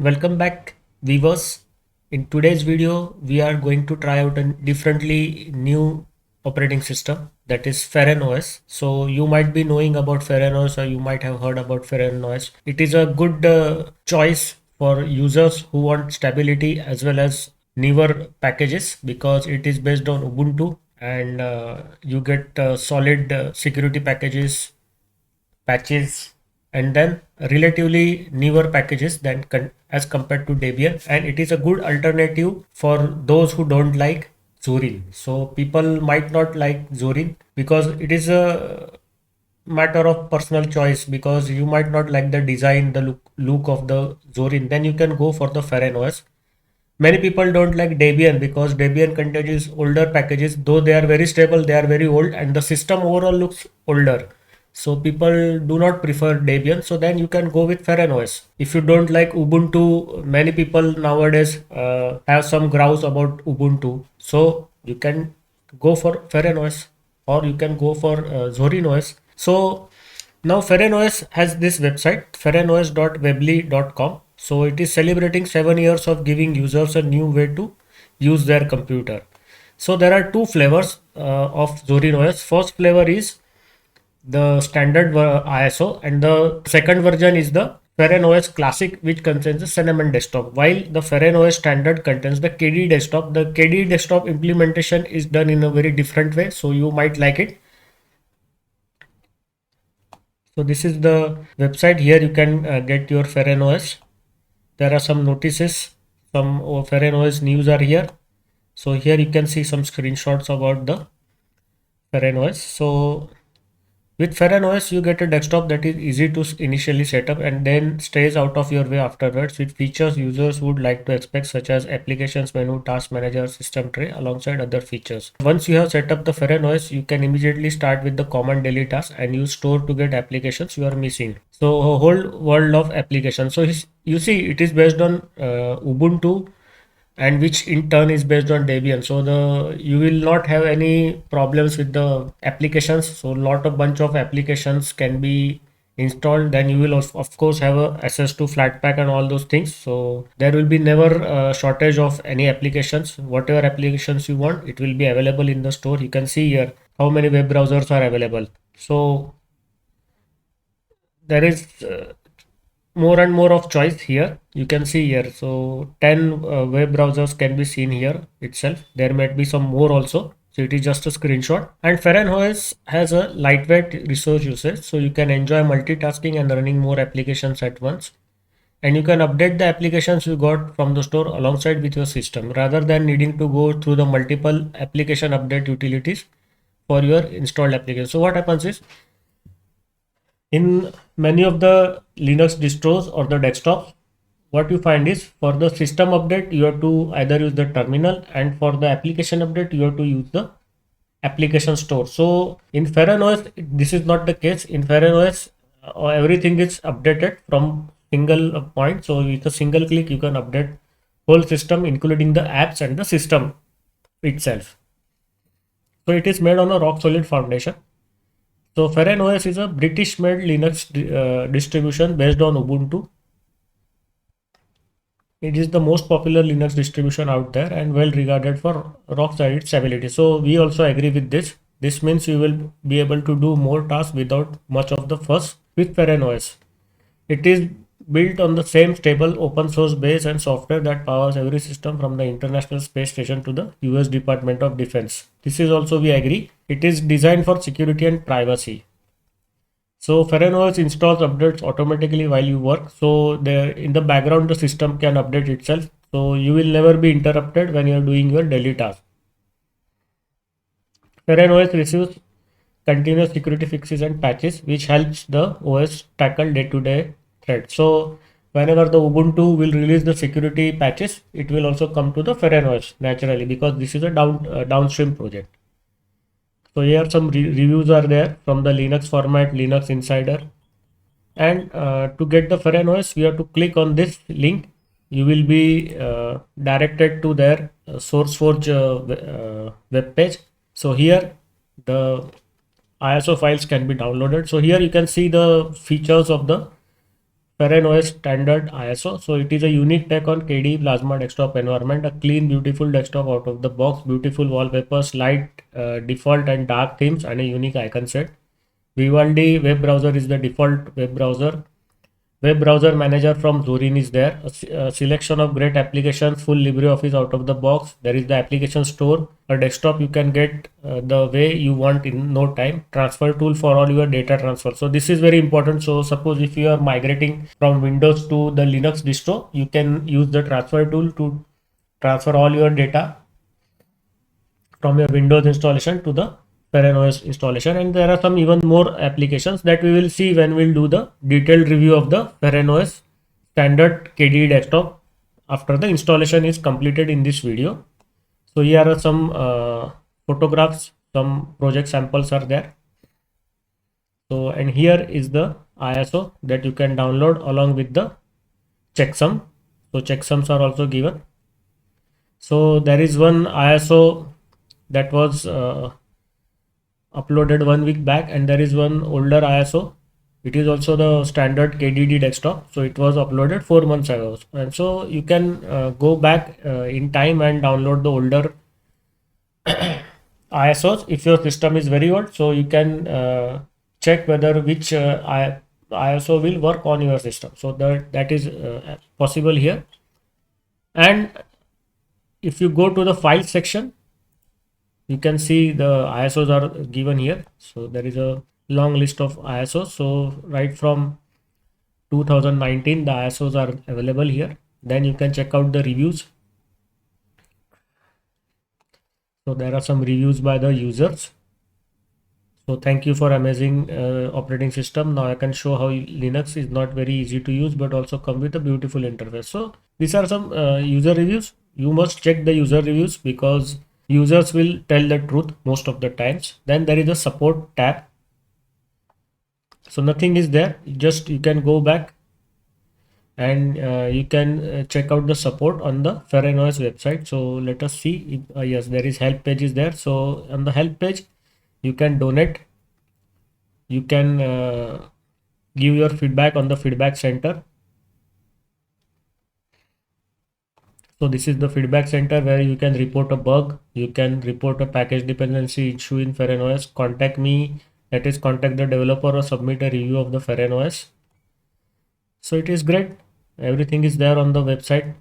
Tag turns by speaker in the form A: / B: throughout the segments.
A: Welcome back, viewers. In today's video, we are going to try out a differently new operating system, that is Feren OS. So you might be knowing about Feren OS, or you might have heard about Feren OS. It is a good choice for users who want stability as well as newer packages, because it is based on Ubuntu, and you get solid security patches, and then relatively newer packages than as compared to Debian, and it is a good alternative for those who don't like Zorin. So people might not like Zorin because it is a matter of personal choice, because you might not like the design, the look of the Zorin. Then you can go for the Feren OS. Many people don't like Debian because Debian contains older packages, though they are very stable, they are very old, and the system overall looks older. So people do not prefer Debian. So then you can go with Feren OS. If you don't like Ubuntu, many people nowadays have some grouse about Ubuntu. So you can go for Feren OS, or you can go for Zorin OS. So now Feren OS has this website, ferenos.weebly.com. So it is celebrating 7 years of giving users a new way to use their computer. So there are two flavors of Zorin OS. First flavor is the standard ISO, and the second version is the Feren OS Classic, which contains the Cinnamon desktop. While the Feren OS Standard contains the KDE desktop, the KDE desktop implementation is done in a very different way, so you might like it. So this is the website. Here you can get your Feren OS. There are some notices, some Feren OS news are here. So here you can see some screenshots about the Feren OS. So with Feren OS, you get a desktop that is easy to initially set up and then stays out of your way afterwards, with features users would like to expect, such as applications menu, task manager, system tray, alongside other features. Once you have set up the Feren OS, you can immediately start with the common daily tasks and use store to get applications you are missing. So a whole world of applications. So you see, it is based on Ubuntu, and which in turn is based on Debian. So you will not have any problems with the applications. So bunch of applications can be installed. Then you will of course have access to Flatpak and all those things. So there will be never a shortage of any applications. Whatever applications you want, it will be available in the store. You can see here how many web browsers are available. So there is more and more of choice here. You can see here, so 10 web browsers can be seen here itself. There might be some more also, so it is just a screenshot. And Feren OS has a lightweight resource usage, so you can enjoy multitasking and running more applications at once, and you can update the applications you got from the store alongside with your system, rather than needing to go through the multiple application update utilities for your installed application. So what happens is, in many of the Linux distros or the desktops, what you find is, for the system update you have to either use the terminal, and for the application update you have to use the application store. So in Feren OS this is not the case. In Feren OS everything is updated from single point. So with a single click you can update whole system, including the apps and the system itself. So it is made on a rock solid foundation. So Feren OS is a British-made Linux distribution based on Ubuntu. It is the most popular Linux distribution out there and well regarded for rock-solid stability. So we also agree with this. This means you will be able to do more tasks without much of the fuss with Feren OS. It is built on the same stable open source base and software that powers every system from the International Space Station to the US Department of Defense. This is also we agree. It is designed for security and privacy. So Feren OS installs updates automatically while you work. So in the background the system can update itself. So you will never be interrupted when you are doing your daily task. Feren OS receives continuous security fixes and patches, which helps the OS tackle day-to-day threats. So whenever the Ubuntu will release the security patches, it will also come to the Feren OS naturally, because this is a downstream project. So here some reviews are there from the Linux Format, Linux Insider. And to get the Feren OS, we have to click on this link. You will be directed to their SourceForge web page. So here the ISO files can be downloaded. So here you can see the features of the Feren OS standard ISO. So it is a unique take on KDE Plasma desktop environment, a clean, beautiful desktop out of the box, beautiful wallpapers, light default and dark themes, and a unique icon set. Vivaldi web browser is the default web browser. Web browser manager from Zorin is there. A selection of great applications, full LibreOffice out of the box. There is the application store. A desktop you can get the way you want in no time. Transfer tool for all your data transfer. So this is very important. So suppose if you are migrating from Windows to the Linux distro, you can use the transfer tool to transfer all your data from your Windows installation to the Feren OS installation. And there are some even more applications that we will see when we'll do the detailed review of the Feren OS standard KDE desktop after the installation is completed in this video. So here are some photographs, some project samples are there. So, and here is the ISO that you can download along with the checksum. So checksums are also given. So there is one ISO that was uploaded 1 week back, and there is one older ISO. It is also the standard KDE desktop, so it was uploaded 4 months ago. And so you can go back in time and download the older ISOs if your system is very old. So you can check whether which ISO will work on your system. So that is possible here. And if you go to the file section, you can see the ISOs are given here. So there is a long list of ISOs. So right from 2019, the ISOs are available here. Then you can check out the reviews. So there are some reviews by the users. So thank you for amazing operating system. Now I can show how Linux is not very easy to use, but also come with a beautiful interface. So these are some user reviews. You must check the user reviews because users will tell the truth most of the times. Then there is a support tab. So nothing is there. Just you can go back and you can check out the support on the Feren OS website. So let us see. If, yes, there is help page is there. So on the help page, you can donate. You can give your feedback on the feedback center. So this is the feedback center where you can report a bug, you can report a package dependency issue in Feren OS, contact me, that is contact the developer, or submit a review of the Feren OS. So it is great. Everything is there on the website.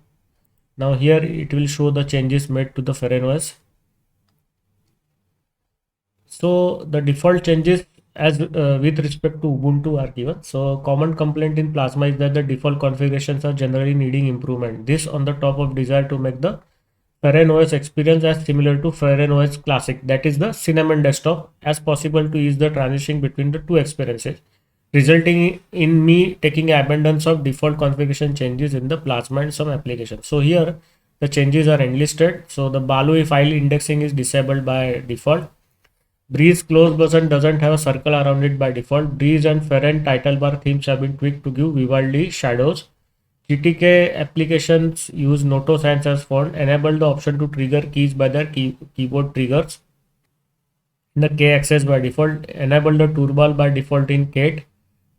A: Now here it will show the changes made to the Feren OS. So the default changes as with respect to Ubuntu are given. So common complaint in Plasma is that the default configurations are generally needing improvement. This on the top of desire to make the Feren OS experience as similar to Feren OS Classic, that is the Cinnamon desktop, as possible to ease the transition between the two experiences, resulting in me taking abundance of default configuration changes in the Plasma and some applications. So here the changes are enlisted. So the Balui file indexing is disabled by default. Breeze close button doesn't have a circle around it by default. Breeze and Feren title bar themes have been tweaked to give Vivaldi shadows. GTK applications use Noto Sans as font. Enable the option to trigger keys by their keyboard triggers in the K access by default. Enable the toolbar by default in Kate.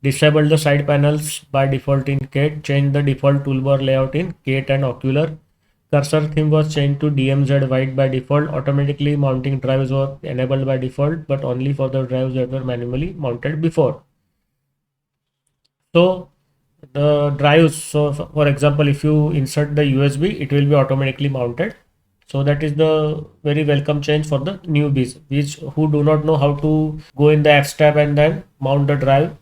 A: Disable the side panels by default in Kate. Change the default toolbar layout in Kate and Ocular. Cursor theme was changed to DMZ white by default. Automatically mounting drives were enabled by default, but only for the drives that were manually mounted before. So the drives, so for example, if you insert the USB, it will be automatically mounted. So that is the very welcome change for the newbies, which who do not know how to go in the apps tab and then mount the drive.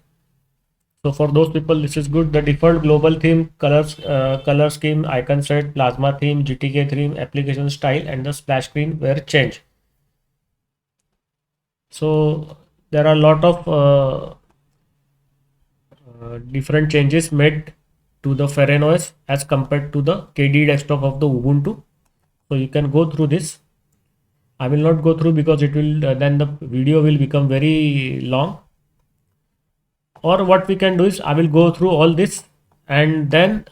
A: So for those people, this is good. The default global theme, colors, color scheme, icon set, Plasma theme, GTK theme, application style, and the splash screen were changed. So there are a lot of different changes made to the Feren OS as compared to the KDE desktop of the Ubuntu. So you can go through this. I will not go through because it will then the video will become very long. Or what we can do is I will go through all this, and then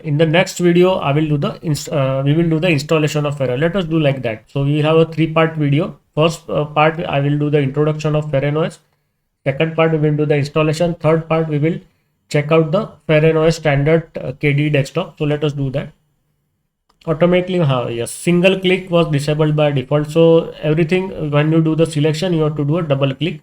A: in the next video I will do the we will do the installation of Feren. Let us do like that. So we have a 3-part video. First part I will do the introduction of Feren OS. Second part we will do the installation. Third part we will check out the FairenOS standard KDE desktop. So let us do that. Automatically, yes, single click was disabled by default. So everything, when you do the selection, you have to do a double click.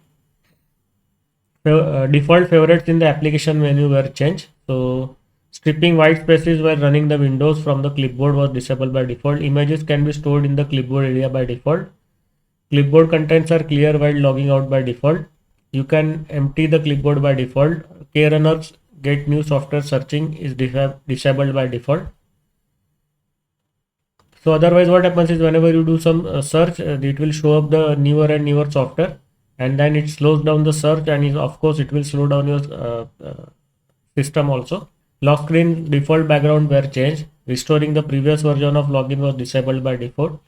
A: Default favorites in the application menu were changed. So stripping white spaces while running the windows from the clipboard was disabled by default. Images can be stored in the clipboard area by default. Clipboard contents are clear while logging out by default. You can empty the clipboard by default. KRunners get new software searching is disabled by default. So otherwise what happens is whenever you do some search, it will show up the newer and newer software, and then it slows down the search, and of course it will slow down your system also. Lock screen default background were changed. Restoring the previous version of login was disabled by default.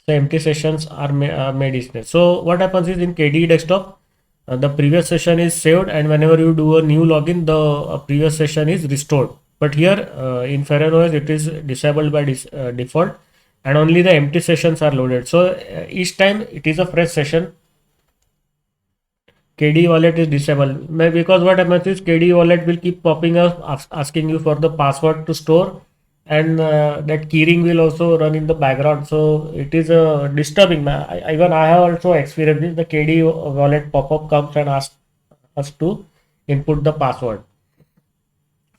A: So empty sessions are made instead. So what happens is in KDE desktop, the previous session is saved, and whenever you do a new login, the previous session is restored. But here in FairenOS, it is disabled by default, and only the empty sessions are loaded. So each time it is a fresh session. KDE wallet is disabled because what happens is KDE wallet will keep popping up asking you for the password to store, and that keyring will also run in the background. So it is disturbing. Even I have also experienced this. The KDE wallet pop-up comes and asks us to input the password.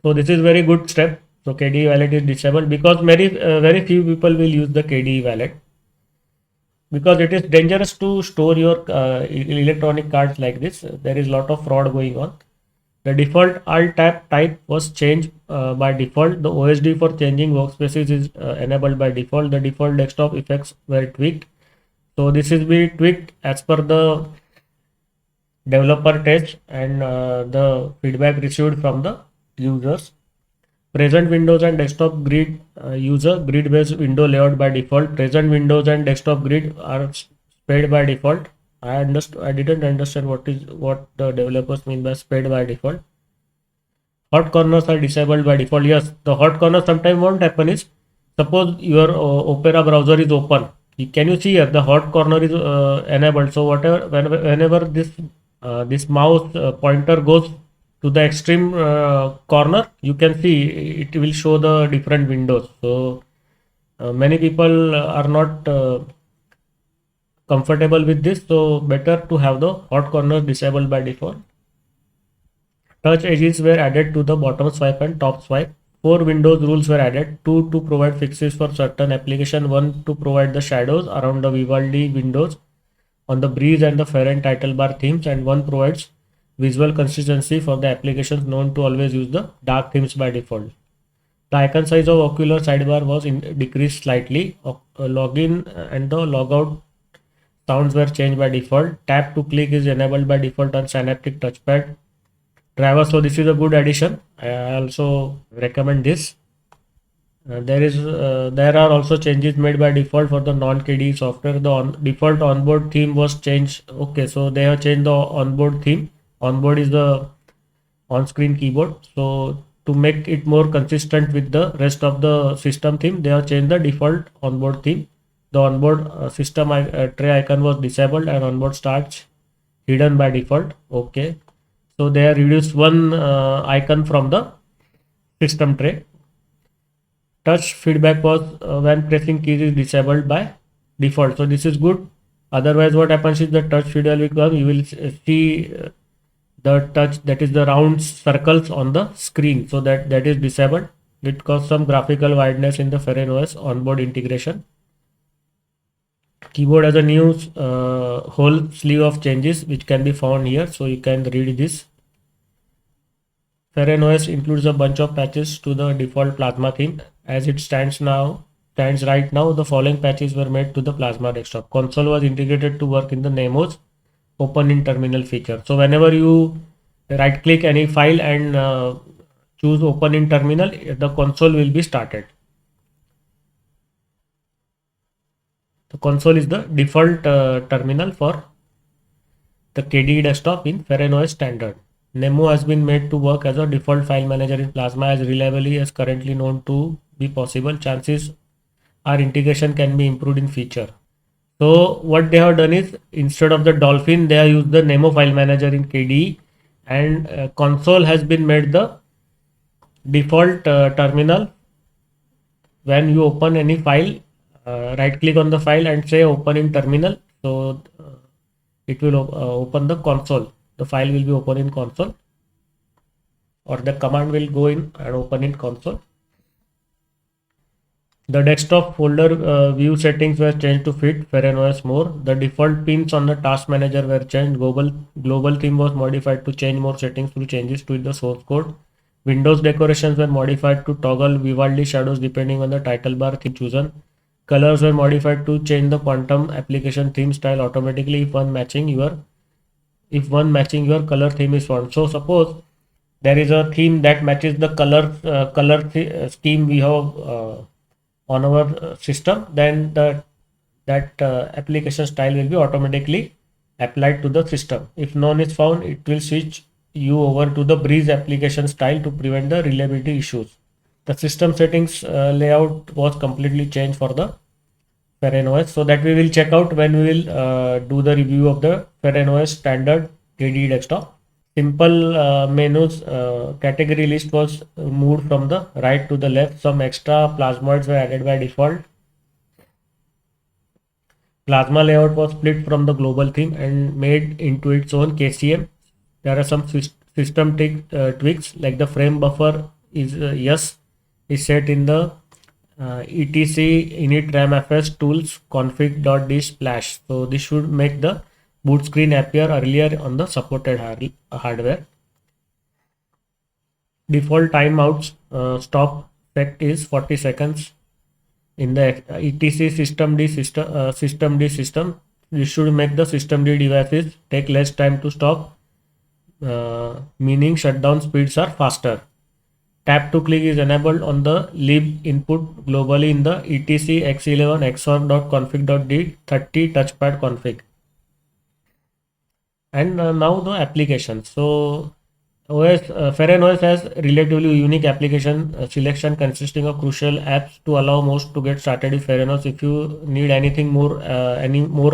A: So this is very good step. So KDE wallet is disabled because very few people will use the KDE wallet, because it is dangerous to store your electronic cards like this. There is a lot of fraud going on. The default alt tab type was changed by default. The OSD for changing workspaces is enabled by default. The default desktop effects were tweaked. So this is be tweaked as per the developer test and the feedback received from the users. Present Windows and desktop grid user grid based window layout by default. Present Windows and desktop grid are spared by default. I didn't understand what the developers mean by spared by default. Hot corners are disabled by default. Yes, the hot corner sometimes won't happen is, suppose your Opera browser is open. Can you see here the hot corner is enabled? So whenever this mouse pointer goes to the extreme corner, you can see it will show the different windows. So many people are not comfortable with this, so better to have the hot corners disabled by default. Touch edges were added to the bottom swipe and top swipe. 4 Windows rules were added: 2 to provide fixes for certain application, 1 to provide the shadows around the Vivaldi windows on the Breeze and the Fairen title bar themes, and 1 provides visual consistency for the applications known to always use the dark themes by default. The icon size of ocular sidebar was decreased slightly. Login and the logout sounds were changed by default. Tap to click is enabled by default on Synaptic Touchpad driver. So this is a good addition. I also recommend this. There are also changes made by default for the non-KDE software. The default onboard theme was changed. Okay, so they have changed the onboard theme. Onboard is the on-screen keyboard. So to make it more consistent with the rest of the system theme, they have changed the default onboard theme. The onboard system tray icon was disabled, and onboard starts hidden by default. Okay, so they have reduced one icon from the system tray. Touch feedback was when pressing keys is disabled by default. So this is good. Otherwise what happens is the touch feedback will come. You will see the touch, that is the round circles on the screen. So that is disabled. It causes some graphical wideness in the FairenOS onboard integration. Keyboard has a new whole sleeve of changes which can be found here. So you can read this. FairenOS includes a bunch of patches to the default Plasma theme. As it stands right now, the following patches were made to the Plasma desktop. Console was integrated to work in the Nemo's open in terminal feature. So whenever you right click any file and choose open in terminal, the console will be started. The console is the default terminal for the KDE desktop in FairenOS standard. Nemo has been made to work as a default file manager in Plasma as reliably as currently known to be possible. Chances are integration can be improved in future. So what they have done is, instead of the Dolphin, they have used the Nemo file manager in KDE, and console has been made the default terminal. When you open any file, right click on the file and say open in terminal. So it will open the console. The file will be open in console, or the command will go in and open in console. The desktop folder view settings were changed to fit FerrenOS more. The default pins on the task manager were changed. Global theme was modified to change more settings through changes to the source code. Windows decorations were modified to toggle Vivaldi shadows depending on the title bar theme chosen. Colors were modified to change the quantum application theme style automatically if one matching your color theme is found. So suppose there is a theme that matches the scheme we have on our system, then that application style will be automatically applied to the system. If none is found, it will switch you over to the Breeze application style to prevent the reliability issues. The system settings layout was completely changed for the FerrenOS, so that we will check out when we will do the review of the FerrenOS standard KDE desktop. Simple menus category list was moved from the right to the left. Some extra plasmoids were added by default. Plasma layout was split from the global theme and made into its own KCM. There are some system tweaks, like the frame buffer is is set in the etc init ramfs tools config.d splash. So this should make the boot screen appear earlier on the supported hardware. Default timeouts stop set is 40 seconds. In the etc system, this should make the systemd devices take less time to stop, meaning shutdown speeds are faster. Tap to click is enabled on the lib input globally in the etc x11 xon.config.d 30 touchpad config. And now the application. So FerrenOS has relatively unique application selection consisting of crucial apps to allow most to get started with FerrenOS. If you need any more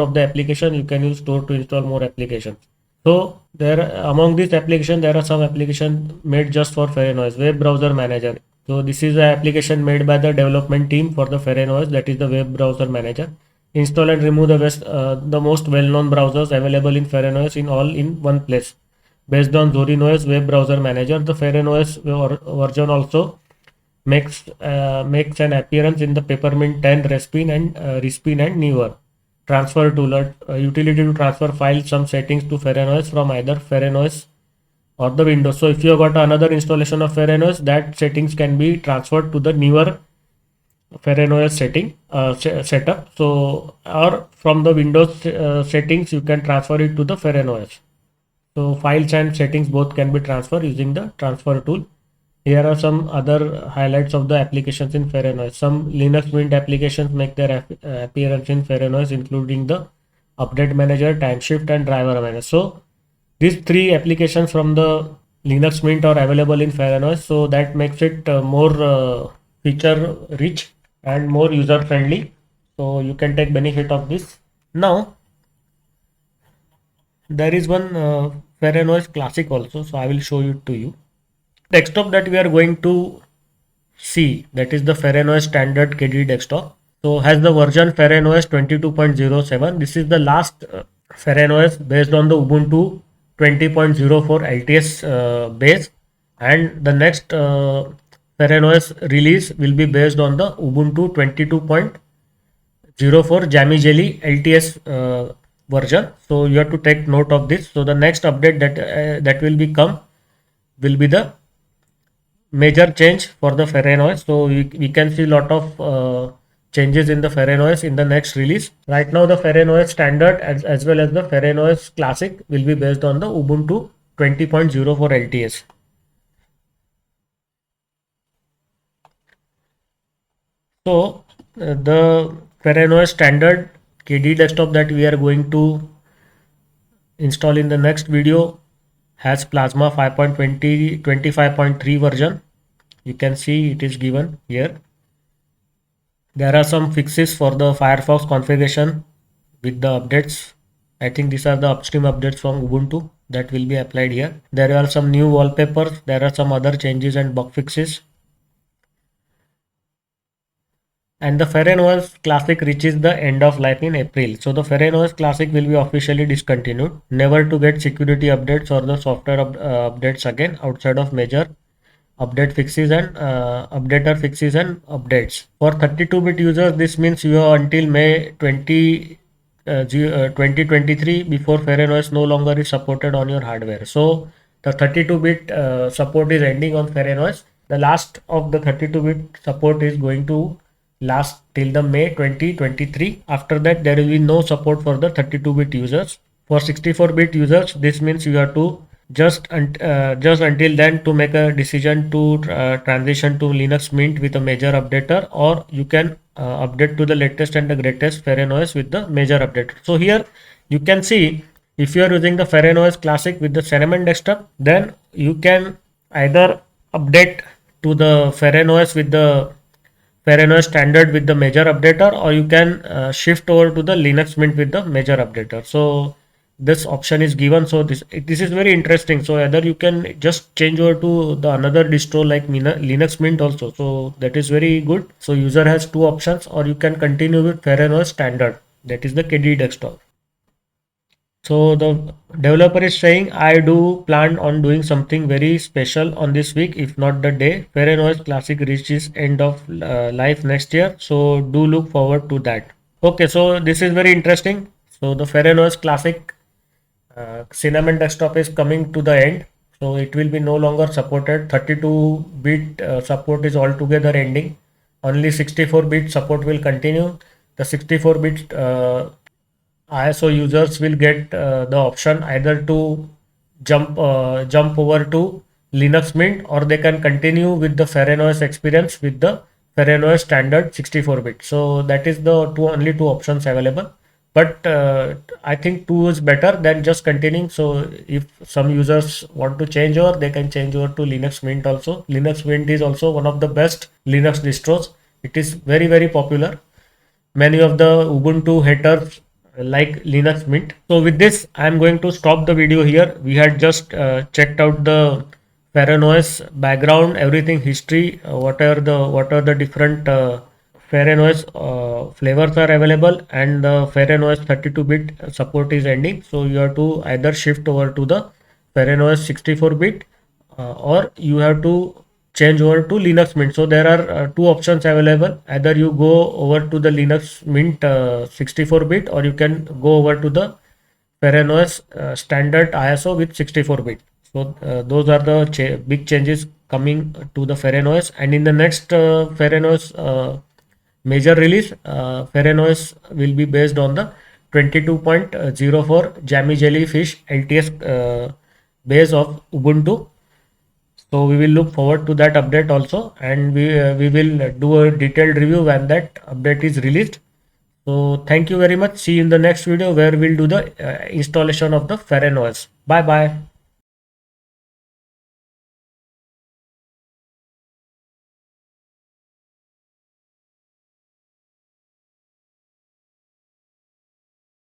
A: of the application, you can use store to install more applications. So among these applications, there are some applications made just for FerrenOS. Web Browser Manager. So this is an application made by the development team for the FerrenOS, that is the Web Browser Manager. Install and remove the most well-known browsers available in FerrenOS in one place. Based on ZorinOS Web Browser Manager, the FerrenOS version also makes an appearance in the Peppermint 10 Respin and newer. Transfer tool, utility to transfer files, some settings to FerrenOS from either FerrenOS or the Windows. So if you have got another installation of FerrenOS, that settings can be transferred to the newer FerrenOS setup. So or from the Windows settings, you can transfer it to the FerrenOS. So files and settings both can be transferred using the transfer tool. Here are some other highlights of the applications in FerrenOS. Some Linux Mint applications make their appearance in FerrenOS, including the Update Manager, Timeshift, and Driver Manager. So these three applications from the Linux Mint are available in FerrenOS. So that makes it more feature rich and more user friendly. So you can take benefit of this. Now there is one FerrenOS Classic also. So I will show it to you. Desktop that we are going to see, that is the FerrenOS standard KDE desktop. So has the version FerrenOS 22.07. This is the last FerrenOS based on the Ubuntu 20.04 LTS base, and the next FerrenOS release will be based on the Ubuntu 22.04 Jammy Jelly LTS version. So you have to take note of this. So the next update that will be the major change for the FerrenOS. So we can see a lot of changes in the FerrenOS in the next release. Right now the FerrenOS standard as well as the FerrenOS Classic will be based on the Ubuntu 20.04 LTS. So the FerrenOS standard KDE desktop that we are going to install in the next video has Plasma 5.25.3 version. You can see it is given here. There are some fixes for the Firefox configuration with the updates. I think these are the upstream updates from Ubuntu. that will be applied here. There are some new wallpapers. There are some other changes and bug fixes. And the FerrenOS Classic reaches the end of life in April. So the FerrenOS Classic will be officially discontinued, never to get security updates or the software updates again outside of major update fixes and updater fixes and updates. For 32-bit users, this means you have until May 2023 before FerrenOS no longer is supported on your hardware. So the 32-bit support is ending on FerrenOS. The last of the 32-bit support is going to last till the May 2023. After that, there will be no support for the 32-bit users. For 64-bit users, this means you have to just until then to make a decision to transition to Linux Mint with a major updater, or you can update to the latest and the greatest FerrenOS with the major updater. So here you can see, if you are using the FerrenOS Classic with the Cinnamon desktop, then you can either update to the FerrenOS with the FerrenOS standard with the major updater, or you can shift over to the Linux Mint with the major updater. So this option is given. So this is very interesting. So either you can just change over to the another distro like Linux Mint also. So that is very good. So user has two options, or you can continue with FerrenOS standard, that is the KDE desktop. So the developer is saying, I do plan on doing something very special on this week, if not the day. FerrenOS Classic reaches end of life next year. So do look forward to that. Okay, so this is very interesting. So the FerrenOS Classic Cinnamon desktop is coming to the end. So it will be no longer supported. 32-bit support is altogether ending. Only 64-bit support will continue. The 64-bit ISO users will get the option either to jump over to Linux Mint, or they can continue with the FerrenOS experience with the FerrenOS standard 64-bit. So that is the only two options available. But I think two is better than just continuing. So if some users want to change over, they can change over to Linux Mint also. Linux Mint is also one of the best Linux distros. It is very, very popular. Many of the Ubuntu haters like Linux Mint. So with this, I am going to stop the video here. We had just checked out the FerrenOS background, everything, history, what are the different FerrenOS flavors are available, and the FerrenOS 32-bit support is ending. So you have to either shift over to the FerrenOS 64-bit, or you have to change over to Linux Mint. So there are two options available. Either you go over to the Linux Mint 64-bit, or you can go over to the FerrenOS standard ISO with 64-bit. So those are the big changes coming to the FerrenOS. And in the next FerrenOS major release, FerrenOS will be based on the 22.04 Jammy Jellyfish LTS base of Ubuntu. So we will look forward to that update also, and we will do a detailed review when that update is released. So thank you very much. See you in the next video, where we'll do the installation of the FerrenOS. Bye bye.